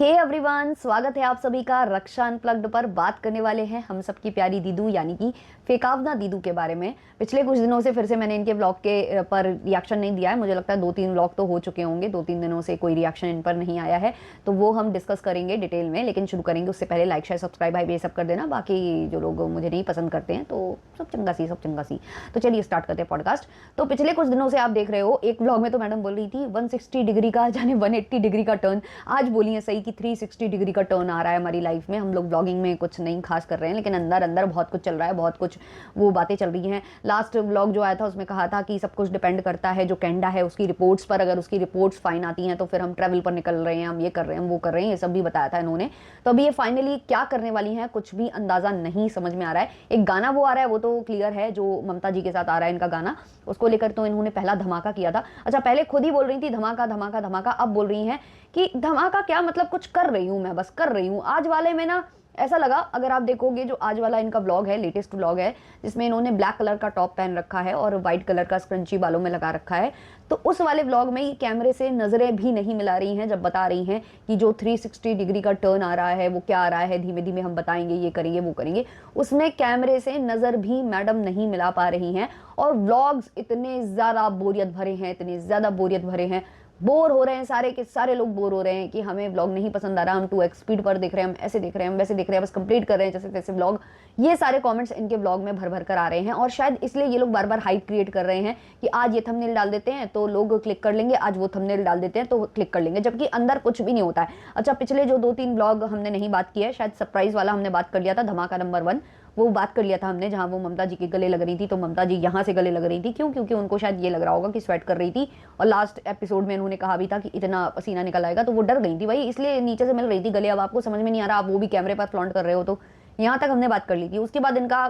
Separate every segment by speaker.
Speaker 1: Hey everyone, स्वागत है आप सभी का रक्षा अनप्लग्ड पर। बात करने वाले हैं हम सबकी प्यारी दीदू यानी कि फेकावना दीदू के बारे में। पिछले कुछ दिनों से फिर से मैंने इनके ब्लॉग के पर रिएक्शन नहीं दिया है। मुझे लगता है 2-3 ब्लॉग तो हो चुके होंगे, 2-3 दिनों से कोई रिएक्शन इन पर नहीं आया है, तो वो हम डिस्कस करेंगे डिटेल में। लेकिन शुरू करेंगे उससे पहले लाइक शेयर सब्सक्राइब भाई ये सब कर देना। बाकी जो लोग मुझे नहीं पसंद करते हैं तो सब चंगा सी। तो चलिए स्टार्ट करते हैं पॉडकास्ट। तो पिछले कुछ दिनों से आप देख रहे हो, एक ब्लॉग में तो मैडम बोल रही थी 160 डिग्री का जाने 180 डिग्री का टर्न, आज बोली है सही कि 360 डिग्री का टर्न आ रहा है हमारी लाइफ में। हम लोग ब्लॉगिंग में कुछ नहीं खास कर रहे हैं, लेकिन अंदर अंदर बहुत कुछ चल रहा है, बहुत कुछ वो बातें चल रही हैं। लास्ट ब्लॉग जो आया था उसमें कहा था कि सब कुछ डिपेंड करता है जो कैनेडा है उसकी रिपोर्ट्स पर। अगर उसकी रिपोर्ट्स फाइन आती हैं तो फिर हम ट्रैवल पर निकल रहे हैं, हम ये कर रहे हैं, हम वो कर रहे हैं, ये सब भी बताया था इन्होंने। तो अभी ये फाइनली क्या करने वाली हैं कुछ भी अंदाजा नहीं समझ में आ रहा है। एक गाना वो आ रहा है वो तो क्लियर है, जो ममता जी के साथ आ रहा है इनका गाना, उसको लेकर तो इन्होंने पहला धमाका किया था। अच्छा, पहले खुद ही बोल रही थी धमाका धमाका धमाका, अब बोल रही हैं कि धमाका क्या, मतलब कुछ कर रही हूं मैं, बस कर रही हूं। आज वाले में ना ऐसा लगा, अगर आप देखोगे जो आज वाला इनका व्लॉग है, लेटेस्ट व्लॉग है, जिसमें इन्होंने ब्लैक कलर का टॉप पहन रखा है और व्हाइट कलर का स्क्रंची बालों में लगा रखा है, तो उस वाले व्लॉग में ये कैमरे से नजरें भी नहीं मिला रही हैं जब बता रही हैं कि जो 360 डिग्री का टर्न आ रहा है वो क्या आ रहा है, धीमे धीमे हम बताएंगे, ये करेंगे वो करेंगे। उसमें कैमरे से नजर भी मैडम नहीं मिला पा रही हैं। और व्लॉग्स इतने ज्यादा बोरियत भरे हैं, इतने ज्यादा बोरियत भरे हैं, बोर हो रहे हैं सारे के सारे लोग, बोर हो रहे हैं कि हमें व्लॉग नहीं पसंद आ रहा, हम 2x स्पीड पर देख रहे हैं, हम ऐसे देख रहे हैं, हम वैसे देख रहे हैं, बस कंप्लीट कर रहे हैं जैसे तैसे व्लॉग। ये सारे कमेंट्स इनके व्लॉग में भर भर कर आ रहे हैं और शायद इसलिए ये लोग बार बार हाइप क्रिएट कर रहे हैं कि आज ये थंबनेल डाल देते हैं तो लोग क्लिक कर लेंगे, आज वो थंबनेल डाल देते हैं तो क्लिक कर लेंगे, जबकि अंदर कुछ भी नहीं होता है। अच्छा, पिछले जो 2-3 व्लॉग हमने नहीं बात की है, शायद सरप्राइज वाला हमने बात कर लिया था, धमाका नंबर 1 वो बात कर लिया था हमने, जहां वो ममता जी के गले लग रही थी, तो ममता जी यहाँ से गले लग रही थी। क्यों? क्योंकि उनको शायद ये लग रहा होगा कि स्वेट कर रही थी, और लास्ट एपिसोड में उन्होंने कहा भी था कि इतना पसीना निकल आएगा, तो वो डर गई थी भाई, इसलिए नीचे से मिल रही थी गले। अब आपको समझ में नहीं आ रहा, आप वो भी कैमरे पर फ्लॉन्ट कर रहे हो, तो यहाँ तक हमने बात कर ली थी। उसके बाद इनका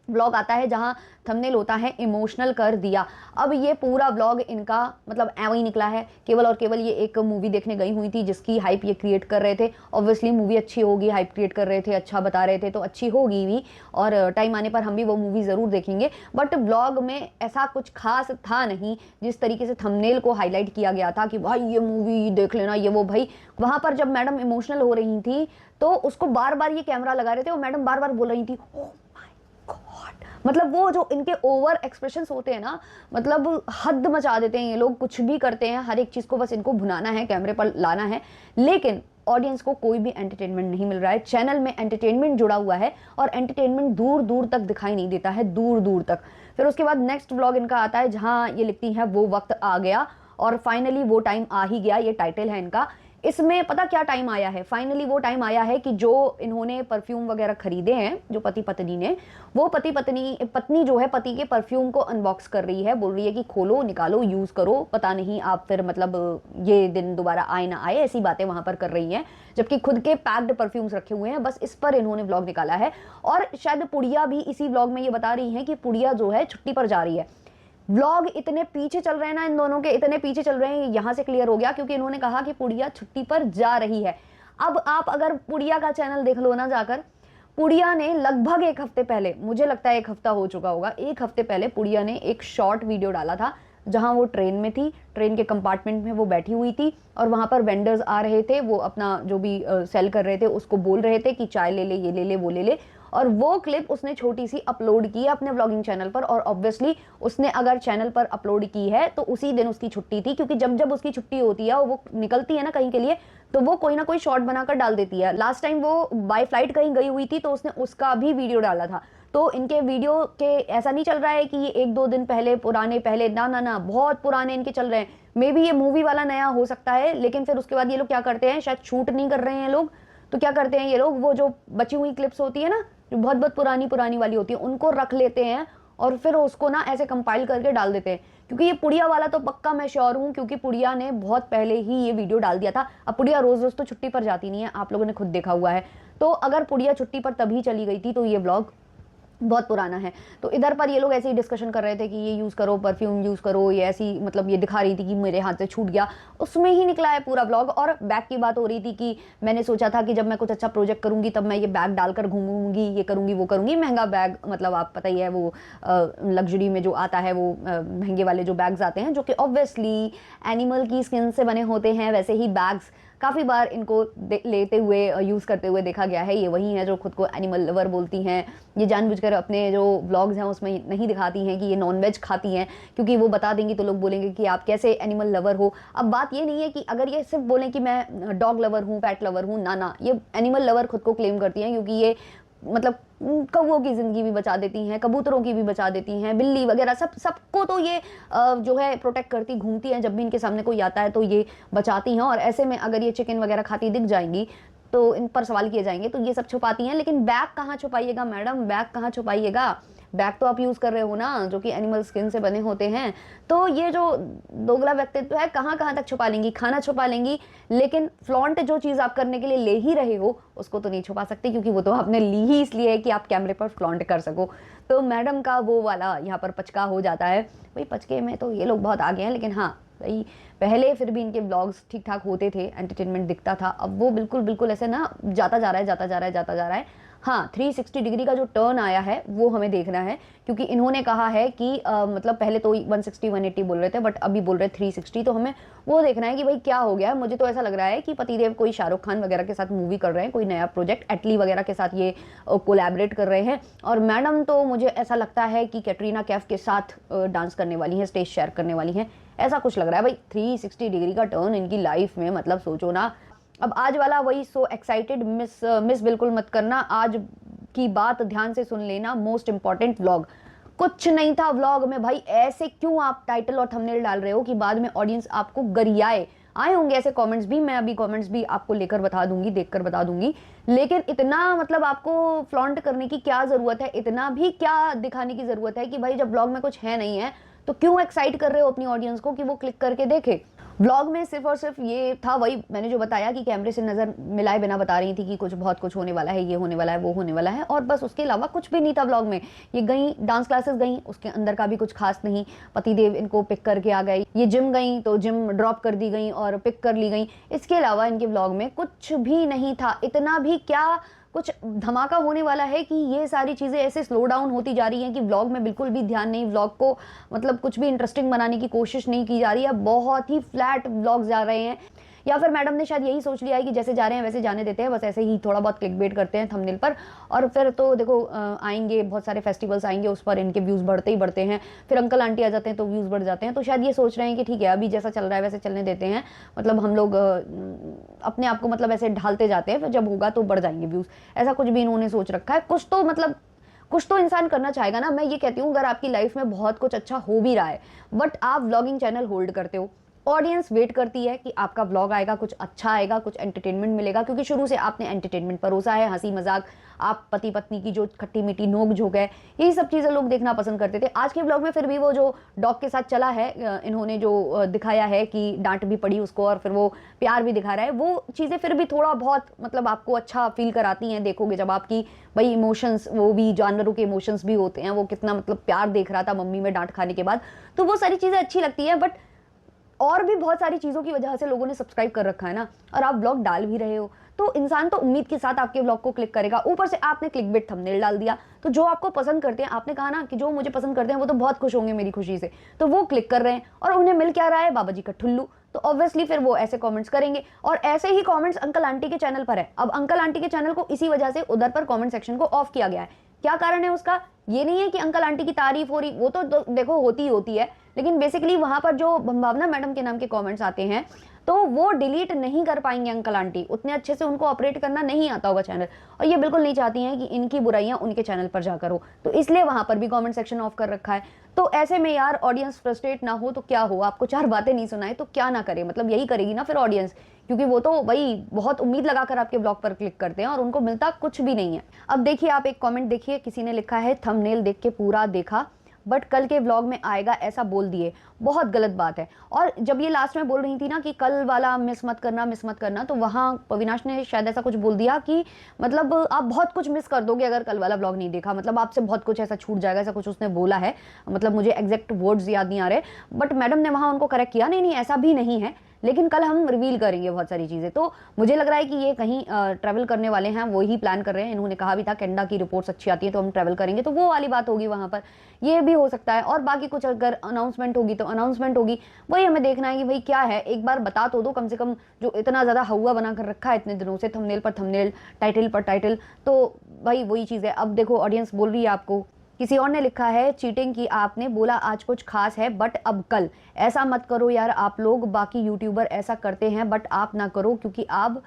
Speaker 1: व्लॉग आता है जहां थंबनेल होता है इमोशनल कर दिया। अब ये पूरा व्लॉग इनका मतलब ऐवं ही निकला है, केवल और केवल ये एक मूवी देखने गई हुई थी जिसकी हाइप ये क्रिएट कर रहे थे। ऑब्वियसली मूवी अच्छी होगी, हाइप क्रिएट कर रहे थे, अच्छा बता रहे थे तो अच्छी होगी भी, और टाइम आने पर हम भी वो मूवी ज़रूर देखेंगे। बट व्लॉग में ऐसा कुछ खास था नहीं, जिस तरीके से थंबनेल को हाईलाइट किया गया था कि भाई ये मूवी देख लेना, ये वो। भाई वहाँ पर जब मैडम इमोशनल हो रही थी तो उसको बार बार ये कैमरा लगा रहे थे और मैडम बार बार बोल रही थी ओह माय गॉड। मतलब वो जो इनके ओवर एक्सप्रेशंस होते हैं ना, मतलब हद मचा देते हैं ये लोग, कुछ भी करते हैं, हर एक चीज़ को बस इनको भुनाना है, कैमरे पर लाना है, लेकिन ऑडियंस को कोई भी एंटरटेनमेंट नहीं मिल रहा है। चैनल में एंटरटेनमेंट जुड़ा हुआ है और एंटरटेनमेंट दूर दूर तक दिखाई नहीं देता है, दूर दूर तक। फिर उसके बाद नेक्स्ट व्लॉग इनका आता है जहां ये लिखती हैं वो वक्त आ गया, और फाइनली वो टाइम आ ही गया, ये टाइटल है इनका। इसमें पता क्या टाइम आया है, फाइनली वो टाइम आया है कि जो इन्होंने परफ्यूम वगैरह खरीदे हैं, जो पति पत्नी ने, वो पत्नी जो है पति के परफ्यूम को अनबॉक्स कर रही है, बोल रही है कि खोलो, निकालो, यूज करो, पता नहीं आप फिर मतलब ये दिन दोबारा आए ना आए, ऐसी बातें वहां पर कर रही हैं, जबकि खुद के पैक्ड परफ्यूम्स रखे हुए हैं। बस इस पर इन्होंने व्लॉग निकाला है। और शायद पुड़िया भी इसी व्लॉग में ये बता रही है कि पुड़िया जो है छुट्टी पर जा रही है। व्लॉग इतने पीछे चल रहे हैं ना, इन दोनों के इतने पीछे चल रहे हैं, यहां से क्लियर हो गया क्योंकि इन्होंने कहा कि पुड़िया छुट्टी पर जा रही है। अब आप अगर पुड़िया का चैनल देख लो ना जाकर, पुड़िया ने लगभग 1 हफ्ते पहले, मुझे लगता है 1 हफ्ता हो चुका होगा, 1 हफ्ते पहले पुड़िया ने एक शॉर्ट वीडियो डाला था जहां वो ट्रेन में थी, ट्रेन के कंपार्टमेंट में वो बैठी हुई थी और वहां पर वेंडर्स आ रहे थे, वो अपना जो भी सेल कर रहे थे उसको बोल रहे थे कि चाय ले ले, ये ले ले, वो ले ले। और वो क्लिप उसने छोटी सी अपलोड की है अपने व्लॉगिंग चैनल पर, और ऑब्वियसली उसने अगर चैनल पर अपलोड की है तो उसी दिन उसकी छुट्टी थी, क्योंकि जब जब उसकी छुट्टी होती है और वो निकलती है ना कहीं के लिए, तो वो कोई ना कोई शॉर्ट बनाकर डाल देती है। लास्ट टाइम वो बाय फ्लाइट कहीं गई हुई थी तो उसने उसका भी वीडियो डाला था। तो इनके वीडियो के ऐसा नहीं चल रहा है कि ये 1-2 दिन पहले पुराने, पहले ना ना ना, बहुत पुराने इनके चल रहे हैं। मे बी ये मूवी वाला नया हो सकता है, लेकिन फिर उसके बाद ये लोग क्या करते हैं, शायद शूट नहीं कर रहे हैं लोग, तो क्या करते हैं ये लोग, वो जो बची हुई क्लिप्स होती है ना, जो बहुत बहुत पुरानी पुरानी वाली होती है, उनको रख लेते हैं और फिर उसको ना ऐसे कंपाइल करके डाल देते हैं। क्योंकि ये पुड़िया वाला तो पक्का मैं श्योर हूं, क्योंकि पुड़िया ने बहुत पहले ही ये वीडियो डाल दिया था। अब पुड़िया रोज रोज तो छुट्टी पर जाती नहीं है, आप लोगों ने खुद देखा हुआ है, तो अगर पुड़िया छुट्टी पर तभी चली गई थी तो ये व्लॉग बहुत पुराना है। तो इधर पर ये लोग ऐसे ही डिस्कशन कर रहे थे कि ये यूज़ करो, परफ्यूम यूज़ करो, ये ऐसी मतलब ये दिखा रही थी कि मेरे हाथ से छूट गया, उसमें ही निकला है पूरा व्लॉग। और बैग की बात हो रही थी कि मैंने सोचा था कि जब मैं कुछ अच्छा प्रोजेक्ट करूंगी तब मैं ये बैग डालकर घूमूंगी, ये करूंगी, वो करूंगी। महंगा बैग, मतलब आप पता ही है वो लग्जरी में जो आता है वो महंगे वाले जो बैग्स आते हैं, जो कि ऑब्वियसली एनिमल की स्किन से बने होते हैं, वैसे ही बैग्स काफ़ी बार इनको लेते हुए यूज़ करते हुए देखा गया है। ये वही हैं जो खुद को एनिमल लवर बोलती हैं। ये जानबूझकर अपने जो व्लॉग्स हैं उसमें नहीं दिखाती हैं कि ये नॉनवेज खाती हैं, क्योंकि वो बता देंगी तो लोग बोलेंगे कि आप कैसे एनिमल लवर हो। अब बात ये नहीं है कि अगर ये सिर्फ बोलें कि मैं डॉग लवर हूँ, पैट लवर हूँ, ना, ये एनिमल लवर खुद को क्लेम करती हैं, क्योंकि ये मतलब कौवों की ज़िंदगी भी बचा देती हैं, कबूतरों की भी बचा देती हैं, बिल्ली वगैरह सबको तो ये जो है प्रोटेक्ट करती घूमती हैं। जब भी इनके सामने कोई आता है तो ये बचाती हैं। और ऐसे में अगर ये चिकन वगैरह खाती दिख जाएंगी तो इन पर सवाल किए जाएंगे, तो ये सब छुपाती हैं। लेकिन बैग कहाँ छुपाइएगा मैडम, बैग कहाँ छुपाइएगा? बैग तो आप यूज़ कर रहे हो ना, जो कि एनिमल स्किन से बने होते हैं। तो ये जो दोगला व्यक्तित्व है, कहाँ कहाँ तक छुपा लेंगी? खाना छुपा लेंगी, लेकिन फ्लॉन्ट जो चीज़ आप करने के लिए ले ही रहे हो उसको तो नहीं छुपा सकते, क्योंकि वो तो आपने ली ही इसलिए है कि आप कैमरे पर फ्लॉन्ट कर सको। तो मैडम का वो वाला यहाँ पर पचका हो जाता है। भाई पचके में तो ये लोग बहुत आगे हैं, लेकिन हाँ भाई पहले फिर भी इनके ब्लॉग्स ठीक ठाक होते थे, एंटरटेनमेंट दिखता था। अब वो बिल्कुल ऐसे ना जाता जा रहा है। हाँ, 360 डिग्री का जो टर्न आया है वो हमें देखना है, क्योंकि इन्होंने कहा है कि मतलब पहले तो 160 180 बोल रहे थे, बट अभी बोल रहे 360। तो हमें वो देखना है कि भाई क्या हो गया है। मुझे तो ऐसा लग रहा है कि पतिदेव कोई शाहरुख खान वगैरह के साथ मूवी कर रहे हैं, कोई नया प्रोजेक्ट एटली वगैरह के साथ ये कोलैबोरेट कर रहे हैं। और मैडम तो मुझे ऐसा लगता है कि कैटरीना कैफ के साथ डांस करने वाली हैं, स्टेज शेयर करने वाली हैं, ऐसा कुछ लग रहा है। भाई 360 डिग्री का टर्न इनकी लाइफ में, मतलब सोचो ना। अब आज वाला वही सो एक्साइटेड मिस बिल्कुल मत करना, आज की बात ध्यान से सुन लेना, मोस्ट इंपॉर्टेंट व्लॉग कुछ नहीं था व्लॉग में। भाई ऐसे क्यों आप टाइटल और थंबनेल डाल रहे हो कि बाद में ऑडियंस आपको गरियाए? आए होंगे ऐसे कमेंट्स भी, मैं अभी कमेंट्स भी आपको लेकर बता दूंगी, देखकर बता दूंगी। लेकिन इतना मतलब आपको फ्लॉन्ट करने की क्या जरूरत है? इतना भी क्या दिखाने की जरूरत है कि भाई जब व्लॉग में कुछ है नहीं है तो क्यों एक्साइट कर रहे हो अपनी ऑडियंस को कि वो क्लिक करके देखे? व्लॉग में सिर्फ और सिर्फ ये था, वही मैंने जो बताया कि कैमरे से नज़र मिलाए बिना बता रही थी कि बहुत कुछ होने वाला है, ये होने वाला है, वो होने वाला है, और बस उसके अलावा कुछ भी नहीं था व्लॉग में। ये गई डांस क्लासेस गई, उसके अंदर का भी कुछ खास नहीं। पतिदेव इनको पिक करके आ गए, ये जिम गई तो जिम ड्रॉप कर दी गई और पिक कर ली गई। इसके अलावा इनके व्लॉग में कुछ भी नहीं था। इतना भी क्या कुछ धमाका होने वाला है कि ये सारी चीज़ें ऐसे स्लो डाउन होती जा रही हैं कि व्लॉग में बिल्कुल भी ध्यान नहीं, व्लॉग को मतलब कुछ भी इंटरेस्टिंग बनाने की कोशिश नहीं की जा रही है। बहुत ही फ्लैट व्लॉग्स जा रहे हैं, या फिर मैडम ने शायद यही सोच लिया है कि जैसे जा रहे हैं वैसे जाने देते हैं, बस ऐसे ही थोड़ा बहुत क्लिकबेट करते हैं थंबनेल पर, और फिर तो देखो आएंगे बहुत सारे फेस्टिवल्स आएंगे, उस पर इनके व्यूज़ बढ़ते ही बढ़ते हैं। फिर अंकल आंटी आ जाते हैं तो व्यूज़ बढ़ जाते हैं। तो शायद ये सोच रहे हैं कि ठीक है अभी जैसा चल रहा है वैसे चलने देते हैं, मतलब हम लोग अपने आप को मतलब ऐसे ढालते जाते हैं, फिर जब होगा तो बढ़ जाएंगे व्यूज़। ऐसा कुछ भी इन्होंने सोच रखा है। कुछ तो इंसान करना चाहेगा ना। मैं ये कहती हूँ अगर आपकी लाइफ में बहुत कुछ अच्छा हो भी रहा है बट आप व्लॉगिंग चैनल होल्ड करते हो, ऑडियंस वेट करती है कि आपका व्लॉग आएगा, कुछ अच्छा आएगा, कुछ एंटरटेनमेंट मिलेगा, क्योंकि शुरू से आपने एंटरटेनमेंट परोसा है, हंसी मजाक, आप पति पत्नी की जो खट्टी मीठी नोक झोंक है, यही सब चीज़ें लोग देखना पसंद करते थे। आज के व्लॉग में फिर भी वो जो डॉग के साथ चला है, इन्होंने जो दिखाया है कि डांट भी पड़ी उसको और फिर वो प्यार भी दिखा रहा है, वो चीज़ें फिर भी थोड़ा बहुत मतलब आपको अच्छा फील कराती हैं। देखोगे जब आपकी भाई इमोशंस, वो भी जानवरों के इमोशंस भी होते हैं, वो कितना मतलब प्यार देख रहा था मम्मी में डांट खाने के बाद, तो वो सारी चीज़ें अच्छी लगती हैं। बट और भी बहुत सारी चीज़ों की वजह से लोगों ने सब्सक्राइब कर रखा है ना, और आप व्लॉग डाल भी रहे हो तो इंसान तो उम्मीद के साथ आपके व्लॉग को क्लिक करेगा। ऊपर से आपने क्लिकबेट थंबनेल डाल दिया, तो जो आपको पसंद करते हैं, आपने कहा ना कि जो मुझे पसंद करते हैं वो तो बहुत खुश होंगे मेरी खुशी से, तो वो क्लिक कर रहे हैं और उन्हें मिल क्या रहा है, बाबा जी का ठुल्लू। तो ऑब्वियसली फिर वो ऐसे कमेंट्स करेंगे, और ऐसे ही कमेंट्स अंकल आंटी के चैनल पर है। अब अंकल आंटी के चैनल को इसी वजह से उधर पर कमेंट सेक्शन को ऑफ किया गया है। क्या कारण है उसका? ये नहीं है कि अंकल आंटी की तारीफ हो रही, वो तो देखो होती है, लेकिन बेसिकली वहां पर जो भावना मैडम के नाम के कमेंट्स आते हैं तो वो डिलीट नहीं कर पाएंगे अंकल आंटी, उतने अच्छे से उनको ऑपरेट करना नहीं आता होगा चैनल, और ये बिल्कुल नहीं चाहती हैं कि इनकी बुराइयां उनके चैनल पर जाकर हो, तो इसलिए वहां पर भी कमेंट सेक्शन ऑफ कर रखा है। तो ऐसे में यार ऑडियंस फ्रस्ट्रेट ना हो तो क्या हो, आपको चार बातें नहीं सुनाए तो क्या ना करे, मतलब यही करेगी ना फिर ऑडियंस, क्योंकि वो तो भाई बहुत उम्मीद लगाकर आपके ब्लॉग पर क्लिक करते हैं और उनको मिलता कुछ भी नहीं है। अब देखिए आप एक कमेंट देखिए, किसी ने लिखा है थंबनेल देख के पूरा देखा बट कल के व्लॉग में आएगा ऐसा बोल दिए, बहुत गलत बात है। और जब ये लास्ट में बोल रही थी ना कि कल वाला मिस मत करना, तो वहाँ अविनाश ने शायद ऐसा कुछ बोल दिया कि मतलब आप बहुत कुछ मिस कर दोगे अगर कल वाला व्लॉग नहीं देखा, मतलब आपसे बहुत कुछ ऐसा छूट जाएगा, ऐसा कुछ उसने बोला है, मतलब मुझे एग्जैक्ट वर्ड्स याद नहीं आ रहे, बट मैडम ने वहाँ उनको करेक्ट किया, नहीं ऐसा भी नहीं है, लेकिन कल हम रिवील करेंगे बहुत सारी चीज़ें। तो मुझे लग रहा है कि ये कहीं ट्रैवल करने वाले हैं, वो ही प्लान कर रहे हैं। इन्होंने कहा भी था कनाडा की रिपोर्ट्स अच्छी आती है तो हम ट्रैवल करेंगे, तो वो वाली बात होगी वहाँ पर, ये भी हो सकता है। और बाकी कुछ अगर अनाउंसमेंट होगी तो अनाउंसमेंट होगी, वही हमें देखना है कि भाई क्या है, एक बार बता तो दो कम से कम। जो इतना ज़्यादा हवा बना कर रखा है इतने दिनों से, थंबनेल पर थंबनेल, टाइटल पर टाइटल, तो भाई वही चीज़ है। अब देखो ऑडियंस बोल रही है आपको। किसी और ने लिखा है चीटिंग की आपने, बोला आज कुछ खास है बट अब कल। ऐसा मत करो यार आप लोग, बाकी यूट्यूबर ऐसा करते हैं बट आप ना करो क्योंकि आप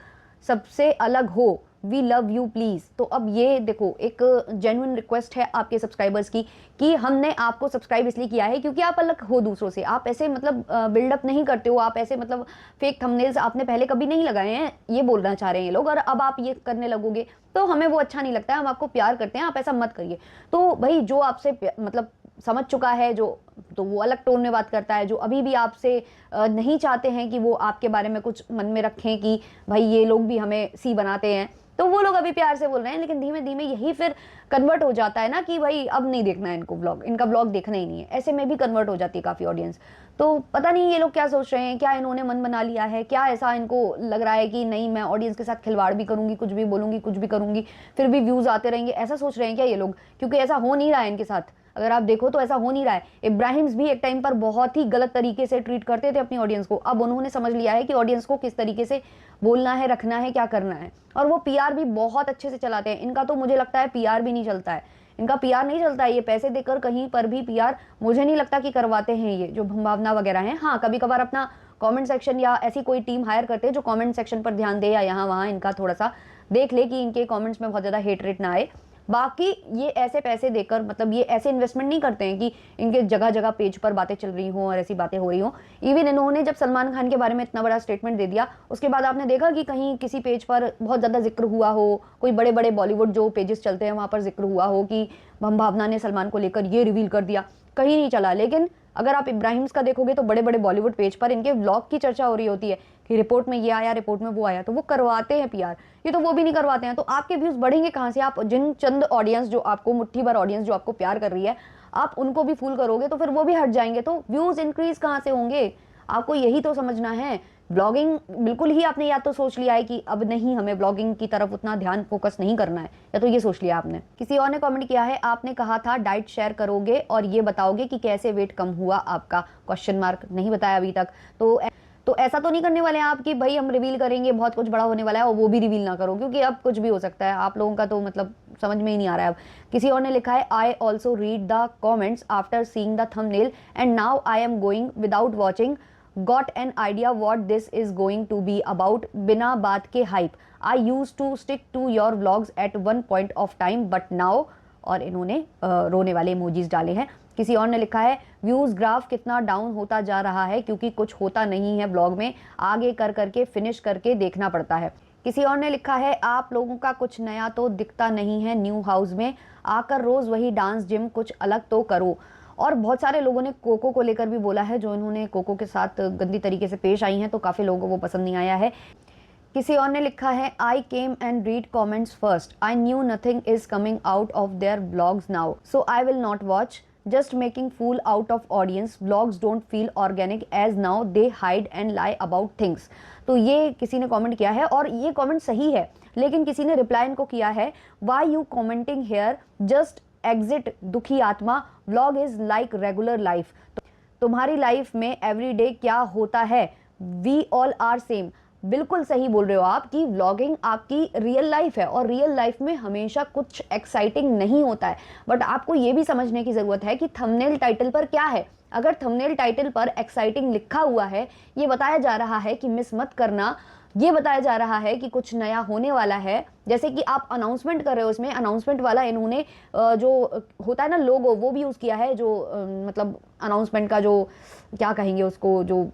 Speaker 1: सबसे अलग हो। We love you please. तो अब ये देखो एक जेन्युइन रिक्वेस्ट है आपके सब्सक्राइबर्स की कि हमने आपको सब्सक्राइब इसलिए किया है क्योंकि आप अलग हो दूसरों से। आप ऐसे मतलब बिल्डअप नहीं करते हो, आप ऐसे मतलब फेक थंबनेल्स आपने पहले कभी नहीं लगाए हैं, ये बोलना चाह रहे हैं ये लोग। और अब आप ये करने लगोगे तो हमें वो अच्छा नहीं लगता है, हम आपको प्यार करते हैं, आप ऐसा मत करिए। तो भाई जो आपसे मतलब समझ चुका है जो, तो वो अलग टोन में बात करता है। जो अभी भी आपसे नहीं चाहते हैं कि वो आपके बारे में कुछ मन में रखें कि भाई ये लोग भी हमें सी बनाते हैं, तो वो लोग अभी प्यार से बोल रहे हैं। लेकिन धीमे धीमे यही फिर कन्वर्ट हो जाता है ना कि भाई अब नहीं देखना है इनको ब्लॉग, इनका ब्लॉग देखना ही नहीं है, ऐसे में भी कन्वर्ट हो जाती है काफ़ी ऑडियंस। तो पता नहीं ये लोग क्या सोच रहे हैं, क्या इन्होंने मन बना लिया है, क्या ऐसा इनको लग रहा है कि नहीं मैं ऑडियंस के साथ खिलवाड़ भी करूंगी, कुछ भी बोलूंगी, कुछ भी करूंगी, फिर भी व्यूज़ आते रहेंगे, ऐसा सोच रहे हैं क्या ये लोग? क्योंकि ऐसा हो नहीं रहा है इनके साथ। अगर आप देखो तो ऐसा हो नहीं रहा है। इब्राहिम्स भी एक टाइम पर बहुत ही गलत तरीके से ट्रीट करते थे अपनी ऑडियंस को। अब उन्होंने समझ लिया है कि ऑडियंस को किस तरीके से बोलना है, रखना है, क्या करना है। और वो पीआर भी बहुत अच्छे से चलाते हैं। इनका तो मुझे लगता है पीआर भी नहीं चलता है, इनका पीआर नहीं चलता है। ये पैसे देकर कहीं पर भी पीआर मुझे नहीं लगता कि करवाते हैं ये जो भावना वगैरह हैं। हाँ कभी कभार अपना कमेंट सेक्शन या ऐसी कोई टीम हायर करते हैं जो कमेंट सेक्शन पर ध्यान दे या यहाँ वहाँ इनका थोड़ा सा देख ले कि इनके कमेंट्स में बहुत ज़्यादा हेट रेट ना आए। बाकी ये ऐसे पैसे देकर मतलब ये ऐसे इन्वेस्टमेंट नहीं करते हैं कि इनके जगह जगह पेज पर बातें चल रही हों और ऐसी बातें हो रही हों। इवन इन्होंने जब सलमान खान के बारे में इतना बड़ा स्टेटमेंट दे दिया, उसके बाद आपने देखा कि कहीं किसी पेज पर बहुत ज़्यादा जिक्र हुआ हो, कोई बड़े बड़े बॉलीवुड जो पेजेस चलते हैं वहाँ पर जिक्र हुआ हो कि हम भावना ने सलमान को लेकर ये रिवील कर दिया, कहीं नहीं चला। लेकिन अगर आप इब्राहिम्स का देखोगे तो बड़े बड़े बॉलीवुड पेज पर इनके व्लॉग की चर्चा हो रही होती है कि रिपोर्ट में ये आया, रिपोर्ट में वो आया, तो वो करवाते हैं पीआर। ये तो वो भी नहीं करवाते हैं, तो आपके व्यूज बढ़ेंगे कहाँ से? आप जिन चंद ऑडियंस जो आपको मुट्ठी भर ऑडियंस जो आपको प्यार कर रही है, आप उनको भी फूल करोगे तो फिर वो भी हट जाएंगे, तो व्यूज इंक्रीज कहाँ से होंगे? आपको यही तो समझना है। ब्लॉगिंग बिल्कुल ही आपने या तो सोच लिया है कि अब नहीं हमें ब्लॉगिंग की तरफ उतना ध्यान फोकस नहीं करना है, या तो ये सोच लिया आपने। किसी और ने कमेंट किया है आपने कहा था डाइट शेयर करोगे और ये बताओगे कि कैसे वेट कम हुआ आपका, क्वेश्चन मार्क, नहीं बताया अभी तक। तो ऐसा तो नहीं करने वाले हैं आप कि भाई हम रिवील करेंगे बहुत कुछ बड़ा होने वाला है और वो भी रिवील ना करो, क्योंकि अब कुछ भी हो सकता है। आप लोगों का तो मतलब समझ में ही नहीं आ रहा है अब। किसी और ने लिखा है I also read the comments after seeing the thumbnail and now I am going without watching, got an idea what this is going to be about, बिना बात के hype, I used to stick to your vlogs at one point of time but now, और इन्होंने रोने वाले emojis डाले हैं। किसी और ने लिखा है व्यूज ग्राफ कितना डाउन होता जा रहा है क्योंकि कुछ होता नहीं है ब्लॉग में, आगे कर करके फिनिश करके देखना पड़ता है। किसी और ने लिखा है आप लोगों का कुछ नया तो दिखता नहीं है न्यू हाउस में, आकर रोज वही डांस जिम, कुछ अलग तो करो। और बहुत सारे लोगों ने कोको को लेकर भी बोला है, जो इन्होंने कोको के साथ गंदी तरीके से पेश आई हैं, तो काफ़ी लोगों को वो पसंद नहीं आया है। किसी और ने लिखा है I came and read comments first, I knew nothing is coming out of their blogs now so I will not watch, just making fool out of audience, blogs don't feel organic as now they hide and lie about things. तो ये किसी ने comment किया है और ये comment सही है, लेकिन किसी ने रिप्लाई इनको किया है why you commenting here, just exit दुखी आत्मा, vlog is like regular life, तुम्हारी लाइफ में एवरीडे क्या होता है, वी ऑल आर सेम। बिल्कुल सही बोल रहे हो आप कि व्लॉगिंग आपकी रियल लाइफ है और रियल लाइफ में हमेशा कुछ एक्साइटिंग नहीं होता है। बट आपको ये भी समझने की ज़रूरत है कि थंबनेल टाइटल पर क्या है। अगर थंबनेल टाइटल पर एक्साइटिंग लिखा हुआ है, ये बताया जा रहा है कि मिस मत करना, ये बताया जा रहा है कि कुछ नया होने वाला है, जैसे कि आप अनाउंसमेंट कर रहे हो, उसमें अनाउंसमेंट वाला इन्होंने जो होता है ना लोगो, वो भी यूज़ किया है, जो मतलब अनाउंसमेंट का जो क्या कहेंगे उसको, जो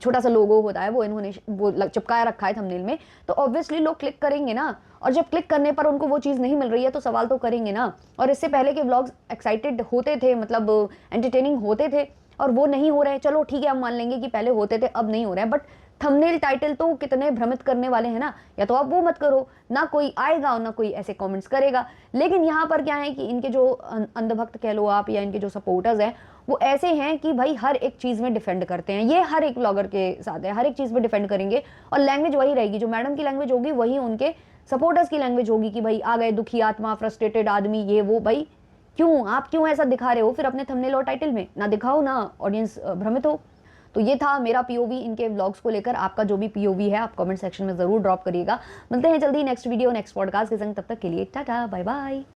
Speaker 1: छोटा सा लोगो होता है वो इन्होंने वो चिपकाया रखा है थंबनेल में। तो ऑब्वियसली लोग क्लिक करेंगे ना, और जब क्लिक करने पर उनको वो चीज़ नहीं मिल रही है तो सवाल तो करेंगे ना। और इससे पहले के व्लॉग्स एक्साइटेड होते थे, मतलब एंटरटेनिंग होते थे, और वो नहीं हो रहे हैं। चलो ठीक है, हम मान लेंगे कि पहले होते थे अब नहीं हो रहे हैं, बट थंबनेल टाइटल तो कितने भ्रमित करने वाले हैं ना, या तो आप वो मत करो, ना कोई आएगा और ना कोई ऐसे कमेंट्स करेगा। लेकिन यहाँ पर क्या है कि इनके जो अंधभक्त कह लो आप, या इनके जो सपोर्टर्स हैं, वो ऐसे हैं कि भाई हर एक चीज़ में डिफेंड करते हैं। ये हर एक ब्लॉगर के साथ है, हर एक चीज़ में डिफेंड करेंगे और लैंग्वेज वही रहेगी, जो मैडम की लैंग्वेज होगी वही उनके सपोर्टर्स की लैंग्वेज होगी कि भाई आ गए दुखी आत्मा, फ्रस्ट्रेटेड आदमी, ये वो। भाई क्यों आप क्यों ऐसा दिखा रहे हो फिर अपने थंबनेल और टाइटल में? ना दिखाओ, ना ऑडियंस भ्रमित हो। तो ये था मेरा पीओवी इनके व्लॉग्स को लेकर। आपका जो भी पीओवी है आप कमेंट सेक्शन में जरूर ड्रॉप करिएगा। मिलते हैं जल्दी नेक्स्ट वीडियो नेक्स्ट पॉडकास्ट के संग, तब तक के लिए टाटा बाय बाय।